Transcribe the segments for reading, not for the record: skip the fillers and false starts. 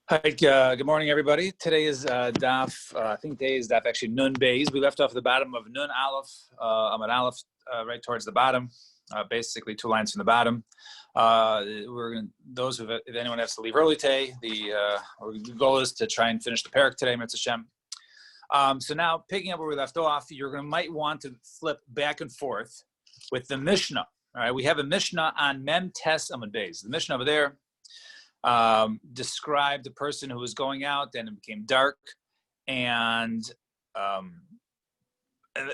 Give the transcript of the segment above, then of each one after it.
Hi, good morning, everybody. Today is I think today is Daf actually Nun Beis. We left off the bottom of Nun Aleph, Amud Aleph, right towards the bottom, basically 2 lines from the bottom. Those if anyone has to leave early today, the goal is to try and finish the parak today, Mitzvah Hashem. So now, picking up where we left off, might want to flip back and forth with the Mishnah. All right, we have a Mishnah on Mem Tes Amud Beis. The Mishnah over there described the person who was going out and it became dark, and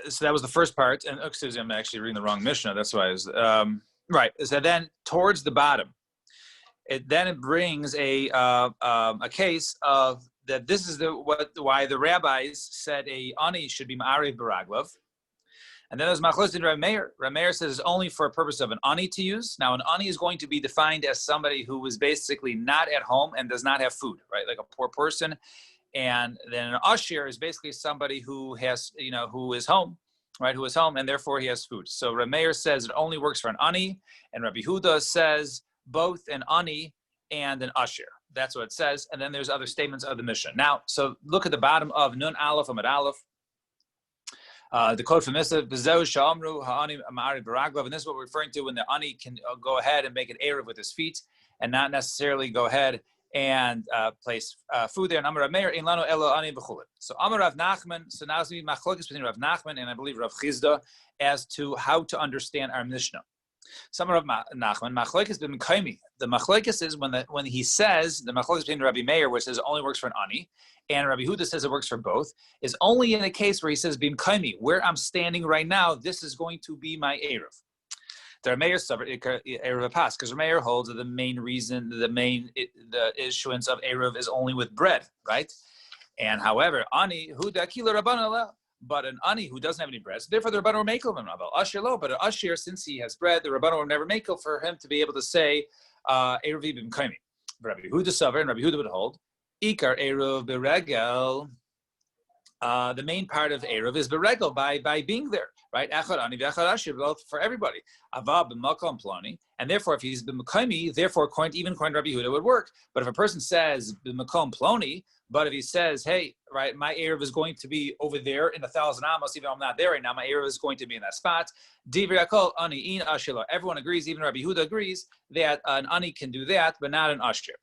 so that was the first part. And excuse me, I'm actually reading the wrong Mishnah. That's why I was right. So then towards the bottom, it brings a case of that. This is why the rabbis said a ani should be ma'ariv baraglov. And then there's Machlos in Rav Meir. Rav Meir says it's only for a purpose of an ani to use. Now, an ani is going to be defined as somebody who is basically not at home and does not have food, right? Like a poor person. And then an ashir is basically somebody who has, who is home, right? Who is home and therefore he has food. So Rav Meir says it only works for an ani, and Rabbi Huda says both an ani and an ashir. That's what it says. And then there's other statements of the Mishnah. Now, so look at the bottom of Nun Aleph Amud Aleph. The quote from this is Shamru Ha'ani Ma'ari Baraglav, and this is what we're referring to when the ani can go ahead and make an erev with his feet and not necessarily go ahead and place food there. And Amar Rav Meir in Lano Elo Ani B'chulit. So Amar Rav Nachman. So now it's going to be machlokes between Rav Nachman and I believe Rav Chizda as to how to understand our Mishnah. Some of Rav Nachman machlokes b'm kaimi. The machlokes is when he says the machlokes between Rabbi Meir, which says it only works for an ani, and Rabbi Huda says it works for both, is only in a case where he says b'm kaimi, where I'm standing right now. This is going to be my erev. The Rav Meir erev pas because Rav Meir holds that the main reason, the issuance of erev is only with bread, right? And however, ani Huda kila rabbanah. But an ani who doesn't have any bread, so therefore the Rabbanon will make him ashir lo. But an ashir, since he has bread, the Rabbanon will never make for him to be able to say eruv b'm kaimi. Rabbi Huda saver, and Rabbi Huda would hold ikar eruv beregel. The main part of eruv is beregel by being there, right? Echad ani v'echad ashir, both for everybody. Avav b'makom plani, and therefore if he's b'm kaimi, therefore even according to Rabbi Huda would work. But if a person says b'makom plani, but if he says, hey, right, my erev is going to be over there in 1,000 amos, even though I'm not there right now, my erev is going to be in that spot. Everyone agrees, even Rabbi Huda agrees, that an ani can do that, but not an ashir.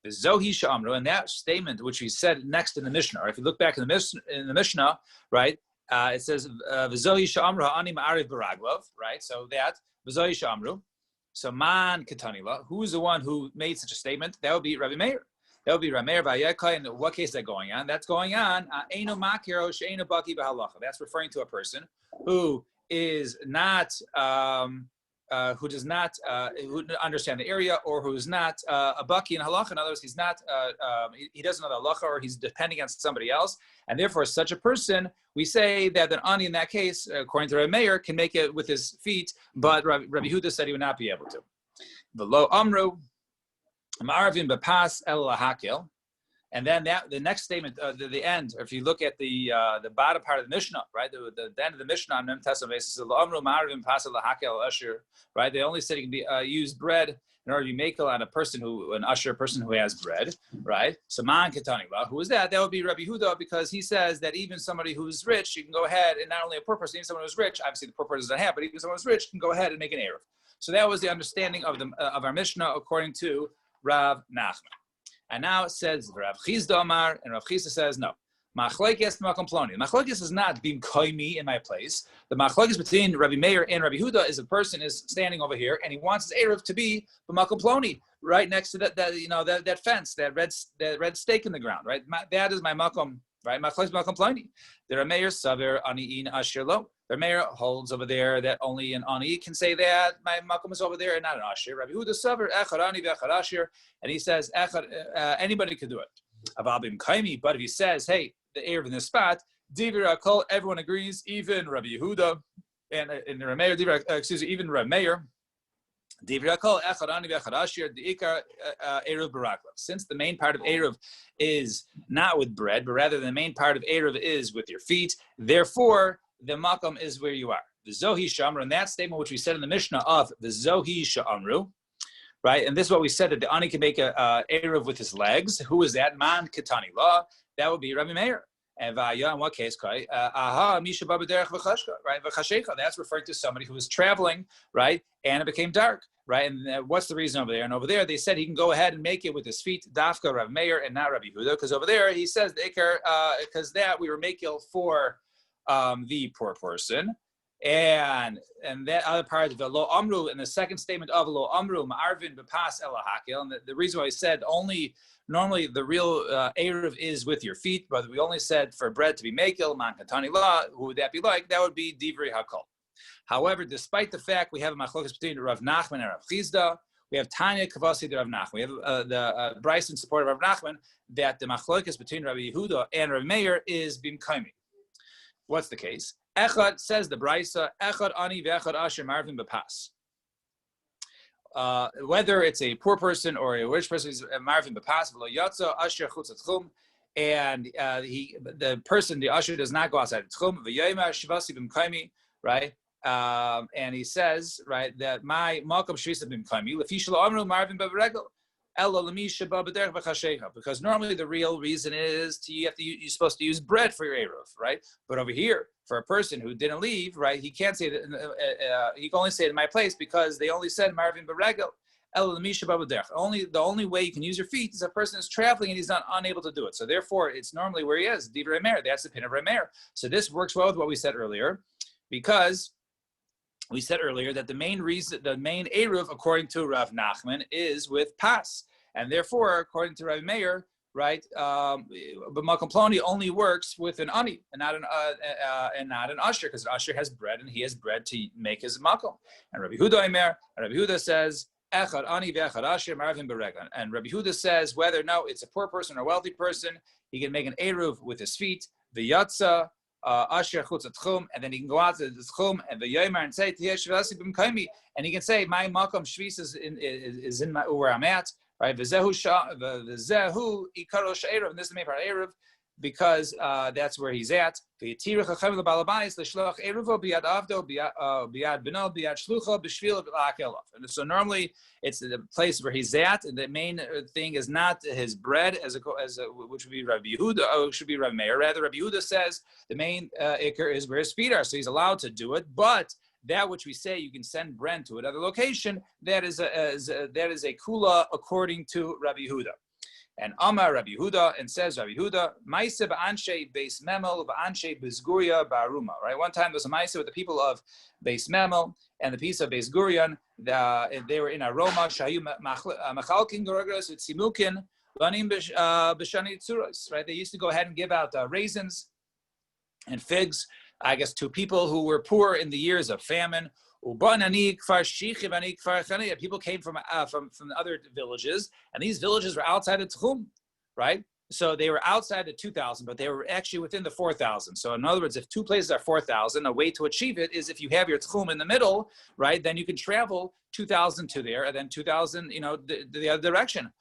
The Zohi Sha'amru, and that statement, which he said next in the Mishnah, or if you look back in the Mishnah, right, it says, Zohi Sha'amru ha'ani ma'ariv baraglov, right, so that, Zohi Sha'amru, so man katanila, who's the one who made such a statement? That would be Rabbi Meir. That would be Rameir Vayekha. And what case is that going on? That's going on. Eino makiro she'eino baki b'halacha. That's referring to a person who is not, who does not who understand the area, or who is not a baki in halacha. In other words, he's not, he doesn't know the halacha, or he's depending on somebody else. And therefore, such a person, we say that an ani in that case, according to Rameir, can make it with his feet, but Rabbi Huda said he would not be able to. The lo amru. Ma'arvin b'pas el lahakil, and then the next statement, the end. Or if you look at the bottom part of the Mishnah, right, the end of the Mishnah on Mem Tes basis, Amru Ma'arvin b'pas el lahakil usher, right? They only said it can be use bread in order to be makel on an usher, a person who has bread, right? So man ketani, who is that? That would be Rabbi Huda, because he says that even somebody who's rich, you can go ahead, and not only a poor person, even someone who's rich. Obviously, the poor person doesn't have, but even someone who's rich can go ahead and make an erev. So that was the understanding of our Mishnah according to Rav Nachman. And now it says Rav Chizda Amar, and Rav Chizda says no. Machlokes makom ploni. Machlokes is not being koimi in my place. The machlokes between Rabbi Meir and Rabbi Huda is a person is standing over here and he wants his erev to be b'makom ploni, right next to that fence, that red stake in the ground, right? That is my makom, right? Machlokes makom ploni. The Rav Meir saver ani in ashir lo. The Meir holds over there that only an ani can say that my makom is over there and not an ashir. Rabbi Huda saver echad ani v'echad ashir, and he says echad, anybody could do it. Avabim kaimi, but if he says, hey, the erev in this spot, divir akol, everyone agrees, even Rabbi Yehuda and the Rameir, even Rav Meir. Divir akol echad ani v'echad ashir, the ikar erev baraklav. Since the main part of erev is not with bread, but rather the main part of erev is with your feet, therefore the makom is where you are. The Zohi Shamru, and that statement which we said in the Mishnah of the Zohi Sha'amru, right? And this is what we said, that the ani can make a eruv with his legs. Who is that? Man Ketani Law. That would be Rabbi Meir. And in what case? Aha, Misha Baba Derech V'chashka, right? V'chashecha. That's referring to somebody who was traveling, right? And it became dark, right? And what's the reason over there? And over there, they said he can go ahead and make it with his feet, Dafka Rabbi Meir, and not Rabbi Huda, because over there he says the Iker, because that we were makil for the poor person. And that other part of the lo amru, and the second statement of lo amru ma'arvin b'pas elahakil, and the reason why I said only normally the real eruv is with your feet, but we only said for bread to be makil man katani la. Who would that be like? That would be divrei hakol. However, despite the fact we have a machlokas between Rav Nachman and Rav Chizda, we have Tanya Kavasi de Rav Nachman. We have the Bryce in support of Rav Nachman that the machlokas between Rabbi Yehuda and Rav Meir is bimkaimi. What's the case? Echad says the Brisa, Echad ani ve'echad asher marvin b'pas. Whether it's a poor person or a rich person is marvin b'pas, v'lo yatsa asher chutz tchum, and the person, the usher, does not go outside the tchum. V'yayma shivasi b'mkaimi, right? And he says, right, that my malkam shvisa b'mkaimi lefi shelo amru marvin b'regel. Because normally the real reason is you're supposed to use bread for your eruv, right? But over here, for a person who didn't leave, right, he can't say that. He can only say it in my place because they only said marvin b'regel. The only way you can use your feet is a person is traveling and he's not unable to do it. So therefore, it's normally where he is. Divrei Meir. That's the pin of Remeir. So this works well with what we said earlier, because we said earlier that the main reason, the main eruv, according to Rav Nachman, is with pas, and therefore, according to Rav Meir, right, but Malkam Ploni only works with an ani and not an usher, because an usher has bread and he has bread to make his makom. And Rabbi Huda Omer, Rabbi Huda says echad ani ve'echad asher marvin b'regel. And Rabbi Huda says whether it's a poor person or a wealthy person, he can make an eruv with his feet, v'yatza. Asher chutz tchum, and then he can go out to the tchum and the yomer and say tiyeh shvasi b'mkaimi, and he can say my makom shvis is in my where I'm at, right? V'zehu ikaro she'eruv, and this is the main part of eruv, because that's where he's at. V'yitiru chachem l'balabais l'shloch eruvo biyad avdo biyad beno biyad shlucha b'shvil l'akelav. And so normally it's the place where he's at, and the main thing is not his bread, which would be Rabbi Yehuda, or should be Rabbi Meir. Rather, Rabbi Yehuda says the main ikar is where his feet are, so he's allowed to do it. But that which we say you can send bread to another location, that is a kula according to Rabbi Yehuda. And Amar Rabbi Yehuda, and says Rabbi Yehuda, Maise ba'anshe beis memel ba'anshe bezguria ba'aruma. Right. One time there was a Maise with the people of beis memel and the piece of beis gurion. They were in Aroma. Shayu machalkin gorogros with simukin lanim b'shani tzuros. Right. They used to go ahead and give out raisins and figs, I guess, to people who were poor in the years of famine. People came from other villages, and these villages were outside of Tchum, right? So they were outside the 2,000, but they were actually within the 4,000. So in other words, if two places are 4,000, a way to achieve it is if you have your Tchum in the middle, right? Then you can travel 2,000 to there, and then 2,000, the other direction.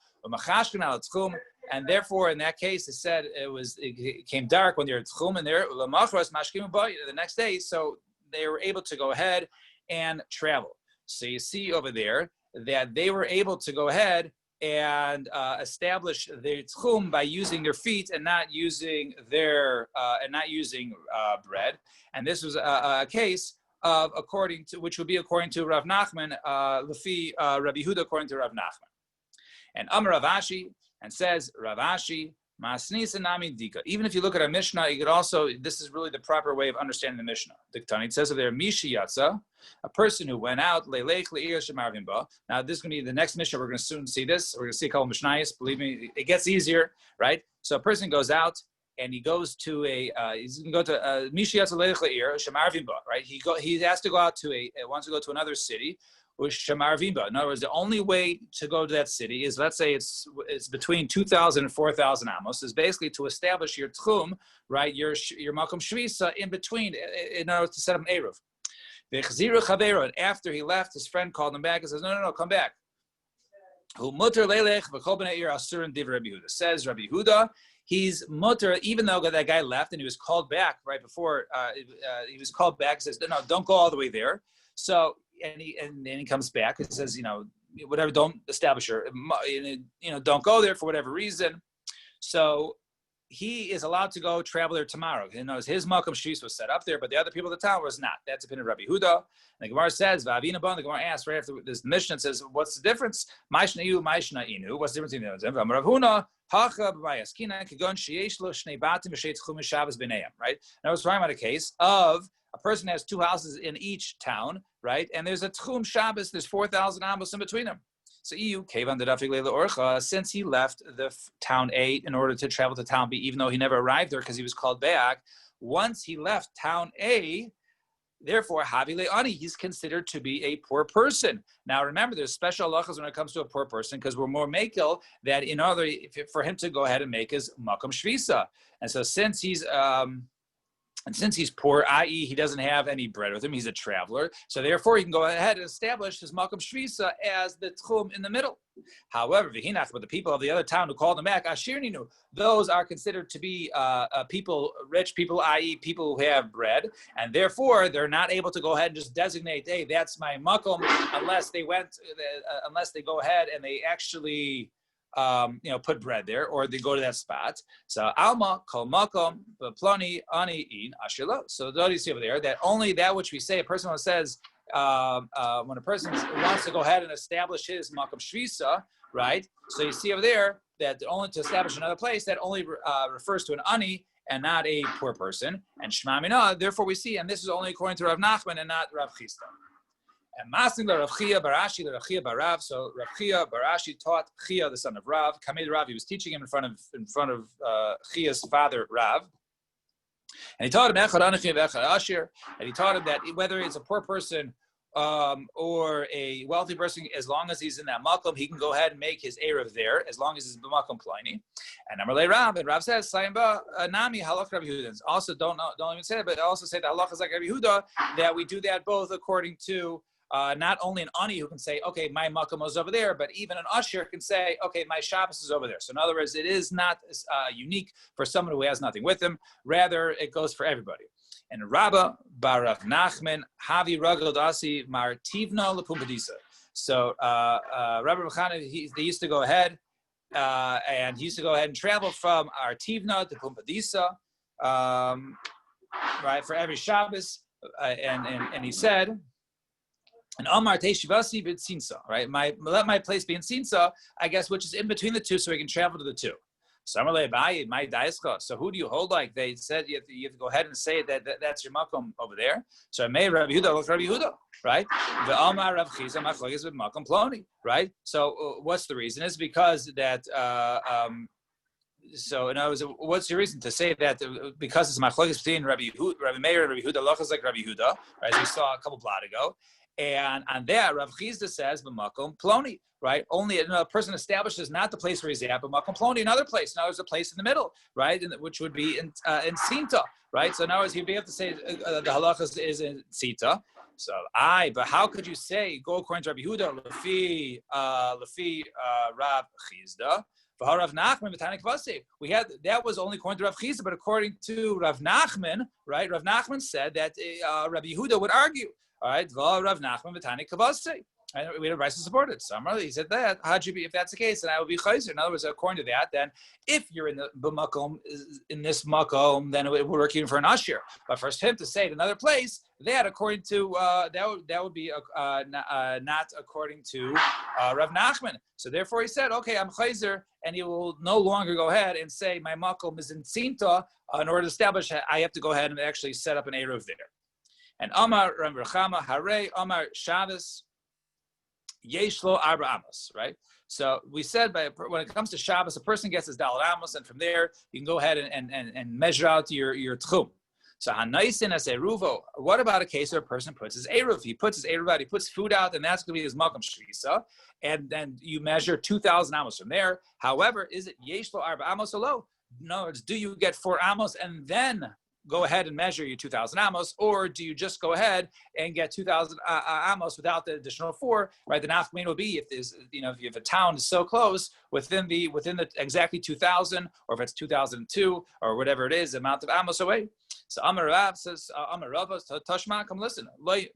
And therefore, in that case, it said it came dark when you're Tchum in there. The next day, so they were able to go ahead and travel. So you see over there that they were able to go ahead and establish their tchum by using their feet and not using bread. And this was a case of which would be according to Rav Nachman, Lefi Rabbi Yehuda according to Rav Nachman. And Amar Rav Ashi, and says Rav Ashi, even if you look at a Mishnah, you could also, this is really the proper way of understanding the Mishnah. It says over there, Mishi Yatza, a person who went out, now this is going to be the next Mishnah, we're going to soon see this, we're going to see a couple of Mishnayos, believe me, it gets easier, right? So a person goes out, and he goes to he's going to go to Mishi Yatza Leilech Le'ir, Shemar Vimba, right? He has to go out wants to go to another city, Shamar Vimba. In other words, the only way to go to that city is, let's say it's between 2,000 and 4,000 amos, is basically to establish your tchum, right, your makom shvisa in between, in order to set up an eruv. And after he left, his friend called him back and says, no, come back. Says Rabbi Yehuda, he's mutter, even though that guy left and he was called back right before, he was called back, says, no, don't go all the way there. So, and then he comes back and says, whatever, don't establish your, don't go there for whatever reason. So he is allowed to go travel there tomorrow. He knows his Malkum Shvis was set up there, but the other people of the town was not. That's a opinion of Rabbi Huda. And the Gemara says, Va'avina Bon, the Gemara asks right after this Mishnah, says, what's the difference? Maishna Iu, Maishna Inu. What's the difference between them? Rav Huna, Hacha, B'vayaskina, Kigon, Sheyesh Lo, Shnei Batim, V'sheit Chum, Shabbos B'neim, right? Now I was talking about a case of a person has two houses in each town, right? And there's a Tchum Shabbos, there's 4,000 amos in between them. So since he left the town A in order to travel to town B, even though he never arrived there because he was called back, once he left town A, therefore, Havile Ani, he's considered to be a poor person. Now, remember, there's special halachas when it comes to a poor person because we're more makel that in order for him to go ahead and make his makom shvisa. And so since he's poor, i.e., he doesn't have any bread with him, he's a traveler. So therefore, he can go ahead and establish his Malkum Shvisa as the Tchum in the middle. However, Vihinach, but the people of the other town who called him back, Ashirninu, those are considered to be people, rich people, i.e., people who have bread, and therefore they're not able to go ahead and just designate, hey, that's my Malkum, unless they go ahead and they actually put bread there, or they go to that spot. So Alma kol makom plani ani in ashilo. So what do you see over there? That only that which we say, a person says when a person wants to go ahead and establish his makom shvisa, right? So you see over there that only to establish another place that only refers to an ani and not a poor person. And Shema Mina, therefore we see, and this is only according to Rav Nachman and not Rav Chisda. And Masing Rav Chia Barashi Rav Chia Barav. So Rav Chia Barashi taught Chia, the son of Rav. Kamei Rav, he was teaching him in front of Chia's father Rav. And he taught him Echad Anachim Echad Ashir. And he taught him that whether it's a poor person or a wealthy person, as long as he's in that makom, he can go ahead and make his erev there, as long as he's b'makom pliny. And Amalei Rav, and Rav says, Sayimba Nami halach Rabbi Yehuda. Also, don't even say it, but also say that halach is like Rabbi Yehuda, that we do that both according to not only an ani who can say, okay, my makom is over there, but even an usher can say, okay, my Shabbos is over there. So in other words, it is not unique for someone who has nothing with him. Rather, it goes for everybody. And Rabba bar Rav Nachman Havi Ragel Dasi Martivna Lepumpadisa. So Rabbi Mechana, they used to go ahead and he used to go ahead and travel from Artivna to Pumpadisa, right, for every Shabbos. And he said, and Amar Teshivasi bid Sinsa, right? Let my place be in Sinsa, I guess, which is in between the two, so we can travel to the two. So who do you hold like? They said you have to go ahead and say that's your makom over there. So I made Rabbi Yehuda look Rabbi Yehuda, right? The Amar Rav Chiza machlokes with makom ploni, right? So what's the reason? Is because that so in other words, what's your reason to say that because it's machlokes between Rabbi Meir and Rabbi Yehuda, lochas like Rabbi Yehuda, right? As we saw a couple blot ago. And on that, Rav Chisda says, "B'makom ploni," right? Only a person establishes not the place where he's at, but makom ploni, another place. Now there's a place in the middle, right? Which would be in Sinta, right? So now he'd be able to say the halacha is in Sinta. So but how could you say go according to Rabbi Yehuda lefi Rav Chisda? Rav Nachman, we had that was only according to Rav Chisda, but according to Rav Nachman, right? Rav Nachman said that Rabbi Yehuda would argue. All right, Rav Nachman v'tani kavase. We had a rights to support it. So he said that. How'd you be? If that's the case, then I would be chayzer. In other words, according to that, then if you're in the b'makom, in this makom, then we're working for an usher. But for him to say it another place, that according to that would be not according to Rav Nachman. So therefore, he said, okay, I'm chayzer, and he will no longer go ahead and say my makom is in Sinta. In order to establish, I have to go ahead and actually set up an eruv there. And Amar Ram Rechama Hare Amar Shabbos Yeshlo Arba Amos, right? So we said when it comes to Shabbos, a person gets his Daled Amos, and from there you can go ahead and measure out your tchum. So Hanaisin as Eruvo. What about a case where a person puts his eruv? He puts his eruv out, he puts food out, and that's going to be his makom shvisa, and then you measure 2,000 amos from there. However, is it Yeshlo Arba Amos or low? No, it's do you get 4 amos and then go ahead and measure your 2,000 amos, or do you just go ahead and get 2,000 amos without the additional 4? Right? The nafkamin will be if there's, if you have a town is so close within the exactly 2,000, or if it's 2,002 or whatever it is, the amount of amos away. So Amar Rav says, Amar Rav, Tashma, come listen. Right?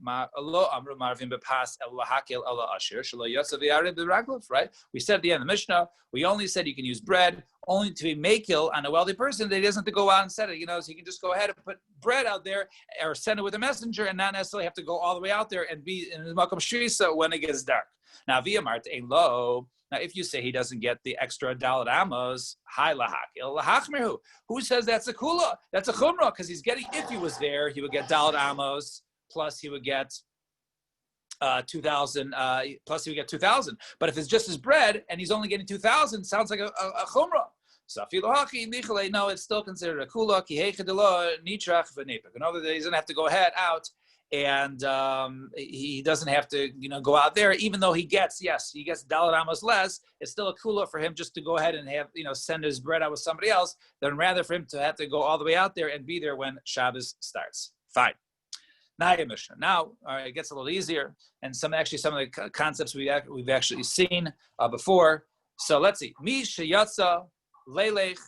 We said at the end of the Mishnah, we only said you can use bread only to be makil on a wealthy person. That he doesn't have to go out and set it. So he can just go ahead and put bread out there or send it with a messenger and not necessarily have to go all the way out there and be in the Makom Shrisa when it gets dark. Now, via Mart ein lo. Now, if you say he doesn't get the extra dalet amos, hi lahakil lahachmirhu. Who says that's a kula? That's a chumrah, because he's getting. If he was there, he would get dalet amos plus he would get 2,000. Plus he would get 2,000. But if it's just his bread and he's only getting 2,000, sounds like a chumrah. So no, it's still considered a kula. In other words, he doesn't have to go ahead out. And he doesn't have to, go out there, even though he gets dalet amos less. It's still a kula for him just to go ahead and have, send his bread out with somebody else, than rather for him to have to go all the way out there and be there when Shabbos starts. Fine. Now, Mishnah. Now, it gets a little easier, and some of the concepts we've actually seen before. So let's see. Mi sheyatza leilech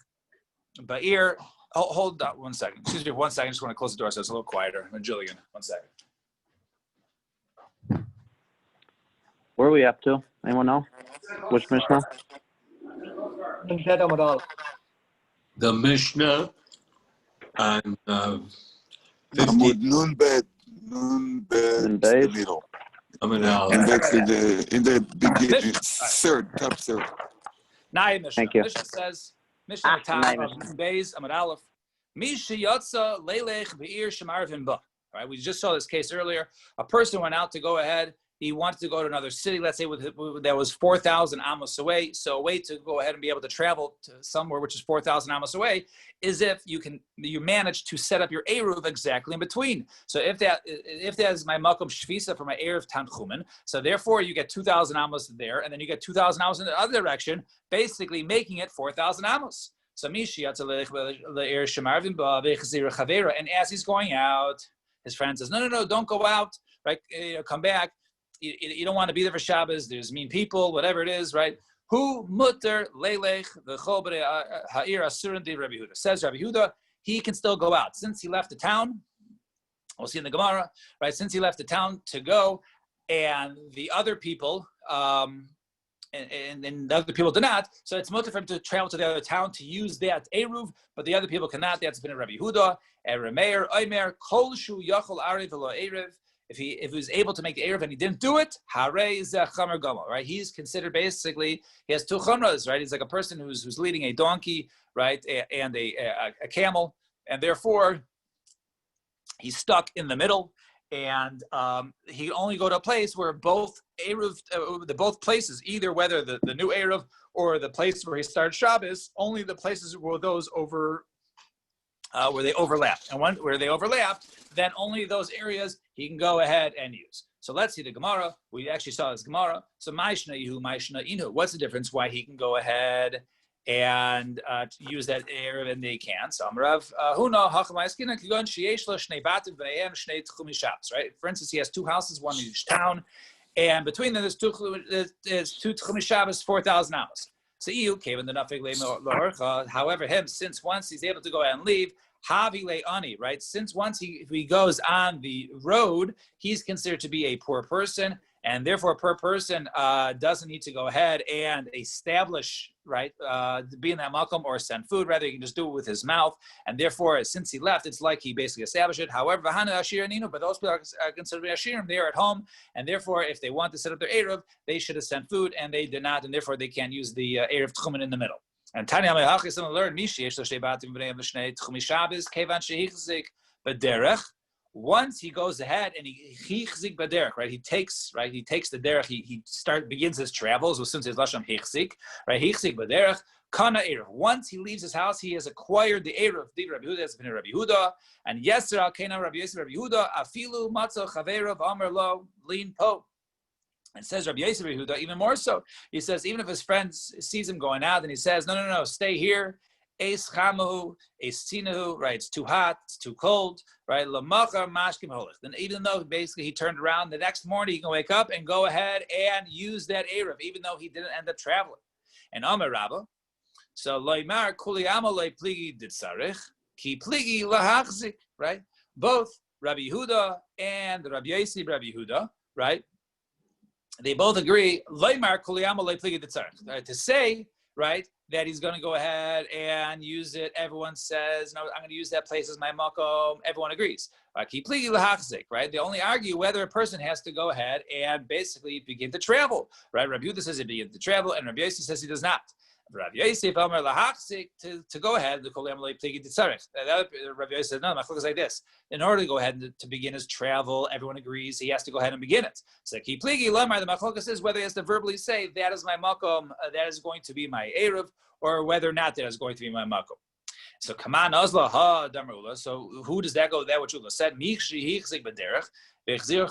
ba'ir. Hold on 1 second. Excuse me 1 second. I just want to close the door so it's a little quieter. Jillian, 1 second. Where are we up to? Anyone know? Which Mishnah? The Mishnah on 50. Nun bet in the middle. And that's in the beginning, top third. Naya Mishnah. Thank you. Mishnah says, Mishnah Tav of Beis Amud Aleph, Misha Yatza Leilech Be'ir Shemarvim Ba. Right, we just saw this case earlier. A person went out to go ahead. He wanted to go to another city, let's say that was 4,000 amos away. So a way to go ahead and be able to travel to somewhere which is 4,000 amos away is if you manage to set up your Eruv exactly in between. So if that is my Malkum Shvisa for my Eruv Tanchumen, so therefore you get 2,000 amos there, and then you get 2,000 amos in the other direction, basically making it 4,000 amos. So and as he's going out, his friend says, no, don't go out, right? Come back. You don't want to be there for Shabbos. There's mean people, whatever it is, right? Who mutter leilech v'chobre ha'ir asurin di Rabbi Yehuda. Says Rabbi Yehuda, he can still go out. Since he left the town, we'll see in the Gemara, right? Since he left the town to go, and the other people, and the other people do not, so it's mutter for him to travel to the other town to use that Eruv, but the other people cannot. That's been a Rabbi Yehuda. And Remeir, Oimer, Kol Shu Yachol Ariv V'lo Eruv. If he was able to make the Eruv and he didn't do it, Harei Zeh Chamer Gomel, right? He's considered basically, he has two chumras, right? He's like a person who's leading a donkey, right, and a camel, and therefore he's stuck in the middle, and he only go to a place where both Eruv, both places, either whether the new Eruv or the place where he started Shabbos, only the places where those where they overlap, and where they overlap, then only those areas he can go ahead and use. So let's see the Gemara. We actually saw this Gemara. So Maishna Ihu, Maishna Inu. What's the difference? Why he can go ahead and use that Eruv and they can't? So Amrav Huna Hachamaiskina Kigon Shiesh Lo Shnei Batim V'Nayem Shnei Tchumi Shabbos. Right. For instance, he has two houses, one in each town, and between them there's two Tchumi Shabbos, 4,000 amos. So Ihu came in the Nafig Le'Orcha. However, since once he's able to go ahead and leave, Havi Le'ani, right? Since once if he goes on the road, he's considered to be a poor person, and therefore a poor person doesn't need to go ahead and establish, right, be in that malkum or send food. Rather, he can just do it with his mouth, and therefore, since he left, it's like he basically established it. However, Vahana Ashir and Nino, but those people are considered Ashirim. They are at home, and therefore, if they want to set up their Eruv, they should have sent food, and they did not, and therefore they can't use the Eruv Tchumen in the middle. And Tanya Mehachis learned Mishi Yesh Lo Shnei Batim V'Nei V'Shnei Tchumi Shabbos Kevan Shehichzik B'Derech. Once he goes ahead and he Hichzik B'Derech, right? He takes the derech. He begins his travels with since his lashon Hichzik, right? Hichzik B'Derech Kana Eruv. Once he leaves his house, he has acquired the Eruv. The Rabbi Yehuda has been Rabbi Yehuda, and Yeser Al Kena Rabbi Yosef Rabbi Yehuda Afilu Matzo Chaverav Amar Lo Lean Po. It says Rabbi Yosef Yehuda even more so. He says even if his friend sees him going out and he says, no, stay here Eis chamahu, eis tzinahu, right? It's too hot, it's too cold, right? Lamachar mashkim holich. Then even though basically he turned around, the next morning he can wake up and go ahead and use that Erev, even though he didn't end up traveling. And Amar Rabbah, so loymar kuli amalei pligi ditzarich ki pligi lahachzik, right? Both Rabbi Yehuda and Rabbi Yossi, Rabbi Yehuda, right? They both agree loymar kuli amalei pligi ditzarich, right? To say, right, that he's going to go ahead and use it. Everyone says, no, I'm going to use that place as my makom. Everyone agrees. Ki pligi lahachzik, right? They only argue whether a person has to go ahead and basically begin to travel, right? Rabbi Yehuda says he begins to travel, and Rabbi Yossi says he does not. Rabbi Yosef Omer lahachzik to go ahead. The kol yamalei pligi ditzarich. Rabbi Yosef said no. Machlok is like this: in order to go ahead and to begin his travel, everyone agrees he has to go ahead and begin it. So ki pligi lamar. The machlok is whether he has to verbally say that is my makom, that is going to be my eruv, or whether or not that is going to be my makom. So kaman ozla ha damarula. So who does that go? That what Ula said. Michshi hichzik b'derech v'chzir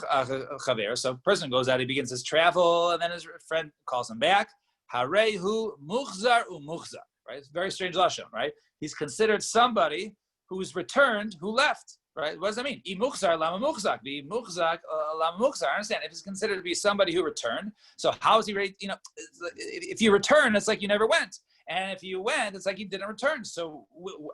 chaver. So a person goes out, he begins his travel, and then his friend calls him back. Harehu muchzar umuchzar, right? It's a very strange lashon, right? He's considered somebody who's returned, who left, right? What does that mean? Imuchzar lama muchzak, be muchzak lama muchzar. I understand. If he's considered to be somebody who returned, so how is he ready? You know, if you return, it's like you never went, and if you went, it's like you didn't return. So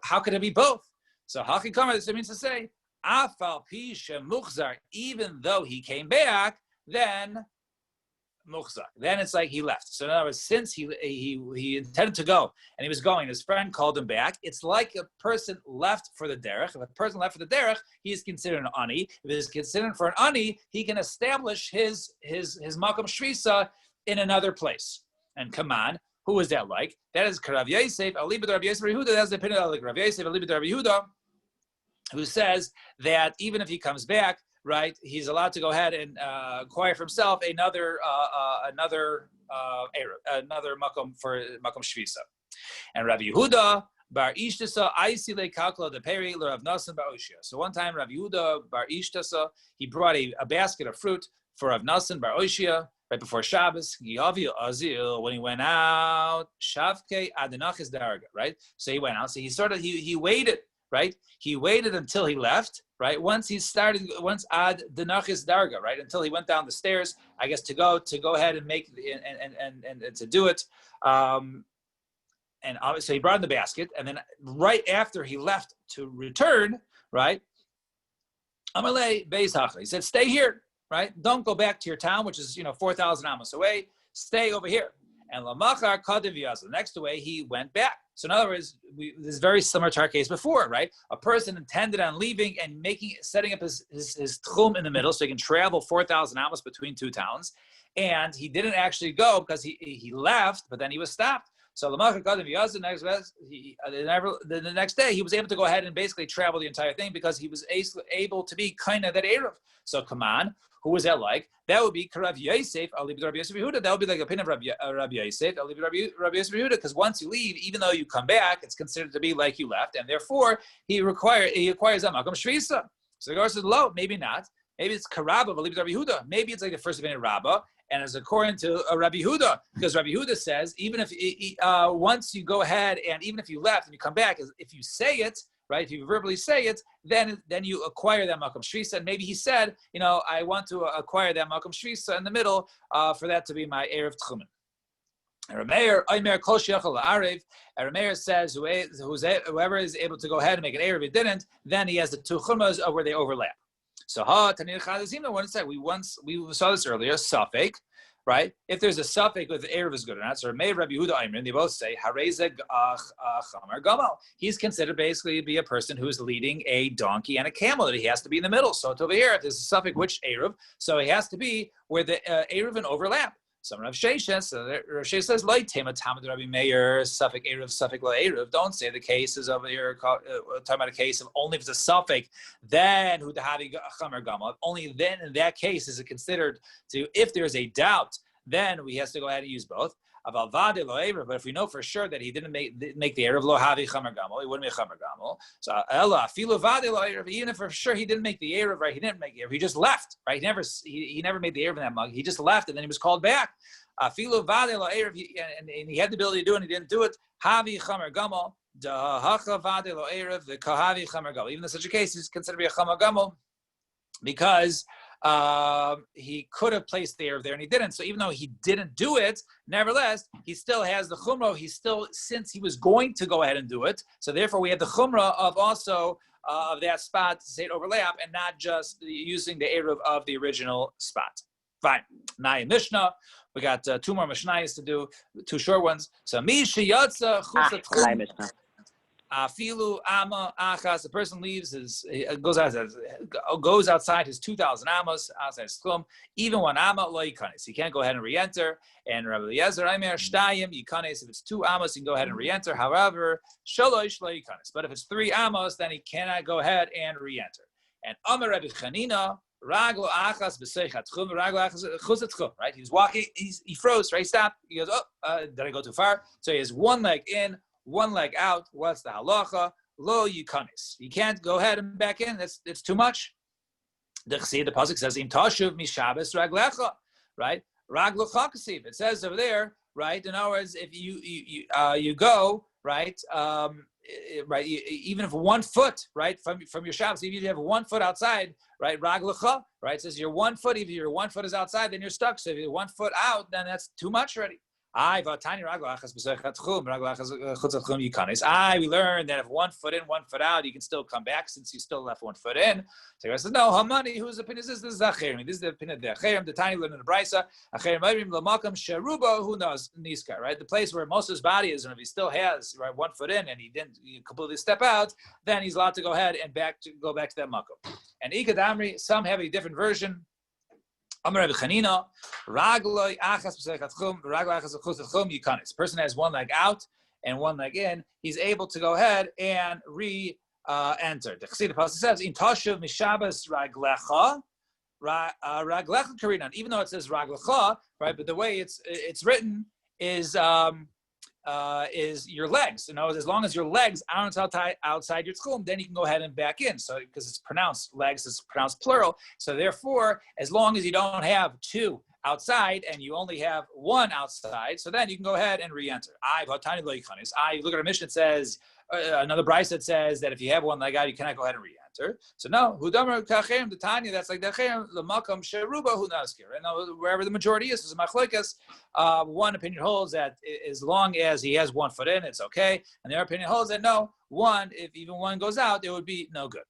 how could it be both? So hakikama, this means to say, afal pisha muchzar, even though he came back, then muchzak. Then it's like he left. So in other words, since he intended to go and he was going, his friend called him back. It's like a person left for the derech. If a person left for the derech, he is considered an ani. If he is considered for an ani, he can establish his makom shvisa in another place. And come on, who is that like? That is Rav Yosef, Alibid Rav Yosef Yehuda. That's the opinion of Rav Yosef, Alibid Rav Yehuda, who says that even if he comes back, right, he's allowed to go ahead and acquire for himself another makom for makom shvisa. And Rabbi Yehuda bar Ishtasa Aisile Kalkla de Peri Rav Nasan bar Oshia. So one time Rabbi Yehuda bar Ishtasa, he brought a basket of fruit for Rav Nasan bar Oshia right before Shabbos. Azil, when he went out, Shavke Adenachis Darga, right? So he went out. So he waited. Right, he waited until he left. Right, once ad denachis darga. Right, until he went down the stairs. I guess to go ahead and make and to do it. And obviously he brought in the basket, and then right after he left to return, right, Amalei Beis Hacha. He said, "Stay here. Right, don't go back to your town, which is 4,000 amos away. Stay over here." And Lamachar Kadiv Yazal. Next away, he went back. So in other words, this is very similar to our case before, right? A person intended on leaving and setting up his tchum in the middle so he can travel 4,000 amos between two towns. And he didn't actually go because he left, but then he was stopped. So Lamachar Kadiv Yazal, the next day, he was able to go ahead and basically travel the entire thing because he was able to be kind of that Erev. So come on. Who was that like? That would be Rav Yosef, Alibid Rabbi Yosef Yehuda. That would be like the opinion of Rabbi Yosef, Alibid Rabbi Yosef Yehuda, because once you leave, even though you come back, it's considered to be like you left, and therefore he acquires that makom shvisa. So the Gemara says, "Lo, maybe not. Maybe it's Karabba, Alibid Rabbi Yehuda. Maybe it's like the first opinion of Rabbah, and it's according to Rabbi Yehuda, because Rabbi Yehuda says even if once you go ahead and even if you left and you come back, if you say it." Right, if you verbally say it, then you acquire that makom shvisa. And maybe he said, I want to acquire that makom shvisa in the middle for that to be my erev tchumen. Rameir says, whoever is able to go ahead and make an erev, didn't, then he has the two chumas where they overlap. So we saw this earlier. Safek. Right? If there's a suffix with Erev is good or not, so Rabbi Yehuda Imrin, they both say Harezeg Chamar Gamal. He's considered basically to be a person who is leading a donkey and a camel, that he has to be in the middle. So over here, if there's a suffix which Erev, so he has to be where the Erev and overlap. Some Rav Sheshes, so Rav Sheshes says, "Like Tema Tamid Rabbi Meir, suffix Erev, suffix La Erev." Don't say the cases over here. Talking about a case of only if it's a suffix, then who Dahavi Chamer Gamal. Only then in that case is it considered to. If there's a doubt, then he has to go ahead and use both. But if we know for sure that he didn't make the Erev Lo Havi Chamer Gamal, he wouldn't make Chamer Gamal. So Ella Filo Vadi Lo Erev, even if for sure he didn't make the Erev, right? He didn't make the Erev. He just left, right? He never made the Erev in that mug. He just left, and then he was called back. Filo Vadi Lo Erev, and he had the ability to do it, and he didn't do it. Havi Chamer Gamal. Even in such a case, he's considered to be a Chama Gamel because he could have placed the Erev there and he didn't. So even though he didn't do it, nevertheless, he still has the Chumrah. Since he was going to go ahead and do it, so therefore we have the Chumrah of also of that spot to say it overlap and not just using the Erev of the original spot. Fine. Now Mishnah, we got two more Mishnayos to do, two short ones. So Misha Yatsa Chutz Tchum. Mishnah. Afilu ama achas. The person leaves goes outside his 2,000 amos outside his tchum. Even one ama lo yikanes. He can't go ahead and re-enter. And Rabbi Eliezer Aimer shtayim yikanes. If it's 2 amos, he can go ahead and re-enter. However, shalosh lo yikanes. But if it's 3 amos, then he cannot go ahead and re-enter. And Amar Rabbi Chanina. Raglo achas b'seichat tchum, raglo achas chutz tchum. Right? He was walking. He froze. Right? He stopped. He goes, did I go too far? So he has one leg in, one leg out. What's the halacha? Lo yikanis. You can't go ahead and back in. It's too much. The pasuk says im tashuv mishabes raglecha. Right? Raglecha kasiv. It says over there. Right? In other words, if you go right. Right, even if 1 foot, right, from your Shabbos, even if you have 1 foot outside, right, raglecha, right, it says you're 1 foot, if your 1 foot is outside, then you're stuck. So if you're 1 foot out, then that's too much already. We learned that if 1 foot in, 1 foot out, you can still come back since you still left 1 foot in. So he says, no, Hamani, whose opinion is this? This is Acherim. This is the opinion of the Acherim. The tiny learned in the Brisa. Acherim Mayrim Lamakam Sheruba, who knows, Niska, right? The place where most of his body is, and if he still has, right, 1 foot in and he didn't completely step out, then he's allowed to go ahead and go back to that Makom. And Ikad Amri, some have a different version. Amar Rabbi Chanina, Ragloi achas b'seichat tchum, Ragloi achas b'chutz tchum yikanis. The person has 1 leg out and 1 leg in. He's able to go ahead and re-enter. The Chassidus pasuk says, "In tashuv mishabas raglecha, raglecha karinan." Even though it says raglecha, right? But the way it's written is your legs. You know, as long as your legs aren't outside your tchum, then you can go ahead and back in. So because it's pronounced legs, is pronounced plural. So therefore, as long as you don't have 2 outside and you only have 1 outside, so then you can go ahead and re-enter. I look at our mission. It says another Bryce that says that if you have 1 leg out, you cannot go ahead and re-enter. So no, hudamer kachem the Tanya. That's like the chem l'makam sheruba hu naskir. And wherever the majority is machlokes. One opinion holds that as long as he has 1 foot in, it's okay, and the other opinion holds that no, if even 1 goes out, it would be no good.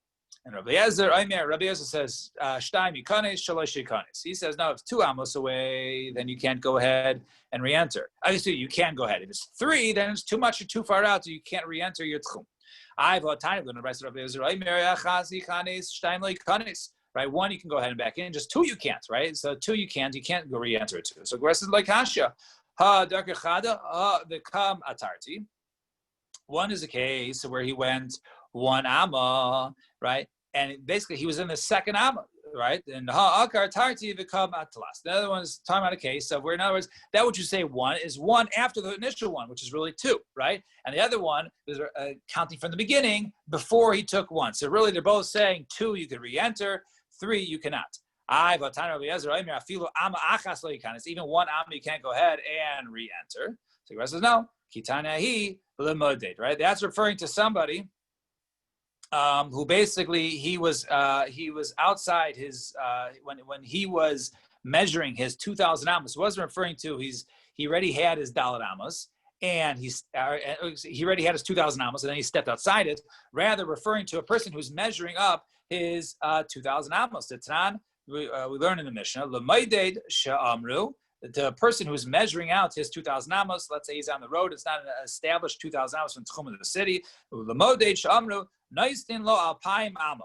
And Rabbi Eliezer says, "Shtayim yikanes, shalosh yikanes." He says, no, if 2 amos away, then you can't go ahead and re-enter. Obviously, you can go ahead. If it's 3, then it's too much or too far out, so you can't re-enter your tchum. Right, 1 you can go ahead and back in, just 2 you can't, right? So 2 you can't go re-enter it 2. So Gres is like Hasha. The kam atarti. 1 is a case where he went 1 amma, right? And basically he was in the 2nd amma, right? And ha'akar tarti v'kam atlas. The other one is talking about a case of where, in other words, that what you say 1 is 1 after the initial one, which is really 2, right? And the other one is counting from the beginning before he took 1. So really they're both saying 2 you could re-enter, 3 you cannot. Even 1 amma you can't go ahead and re-enter. So the rest says no. Right? That's referring to somebody who basically he was outside his when he was measuring his 2,000 amos. It wasn't referring to he already had his dalet amos and he already had his 2,000 amos and then he stepped outside it. Rather referring to a person who's measuring up his 2,000 amos. We learn in the Mishnah l'mayded she'amru. The person who's measuring out his 2,000 amos, let's say he's on the road, it's not an established 2,000 amos from Tchum of the city. L'moded she'amru.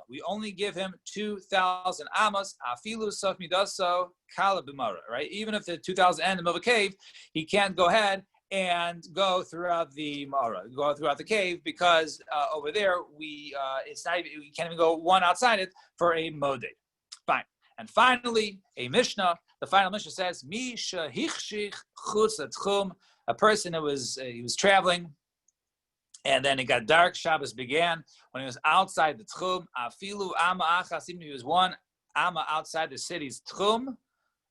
We only give him 2,000 amos. Afilu sof midaso kala b'mara. Right? Even if the 2,000 end of a cave, he can't go ahead and go throughout the mara, go throughout the cave because over there it's not even, we can't even go 1 outside it for a moded. Fine. And finally, a Mishnah. The final Mishnah says, "Mi shehichshich chutz l'tchum." A person who he was traveling. And then it got dark. Shabbos began when he was outside the tchum. Afilu amma achas, even if he was 1 amma outside the city's tchum,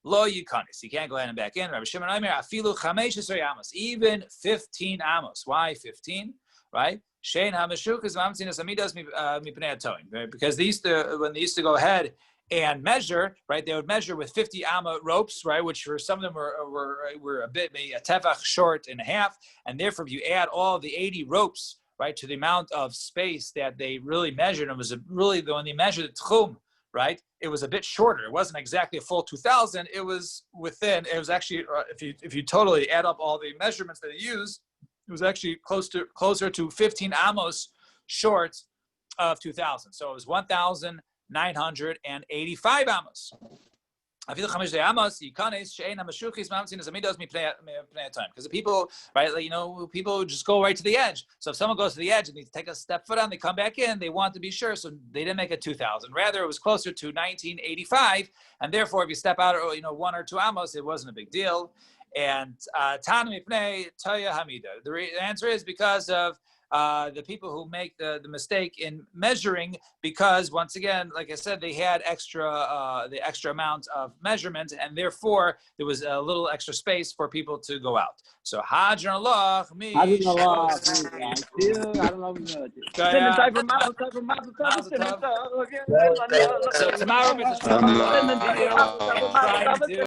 lo yikanis. He can't go ahead and back in. Rabbi Shimon Omer, afilu chamesh esrei amos, even 15 amos. Why 15? Right? Shein hameshukas mamtzinas amidas mipnei atoim. Because when they used to go ahead and measure, right? They would measure with 50 amma ropes, right? Which for some of them were a bit, maybe a tefach short and a half, and therefore if you add all the 80 ropes, right, to the amount of space that they really measured, it was really when they measured the tchum, right? It was a bit shorter. It wasn't exactly a full 2,000. It was within. It was actually, if you totally add up all the measurements that they used, it was actually closer to 15 amos short of 2,000. So it was 1,985 amos. Because the people, right, people just go right to the edge. So if someone goes to the edge and they take a step foot on, they come back in, they want to be sure. So they didn't make it 2,000. Rather, it was closer to 1985. And therefore, if you step out, 1 or 2 amos, it wasn't a big deal. And the answer is because of the people who make the mistake in measuring, because once again, like I said, they had the extra amount of measurement, and therefore there was a little extra space for people to go out. So Hadron Allah, I don't know. So tomorrow, Mr.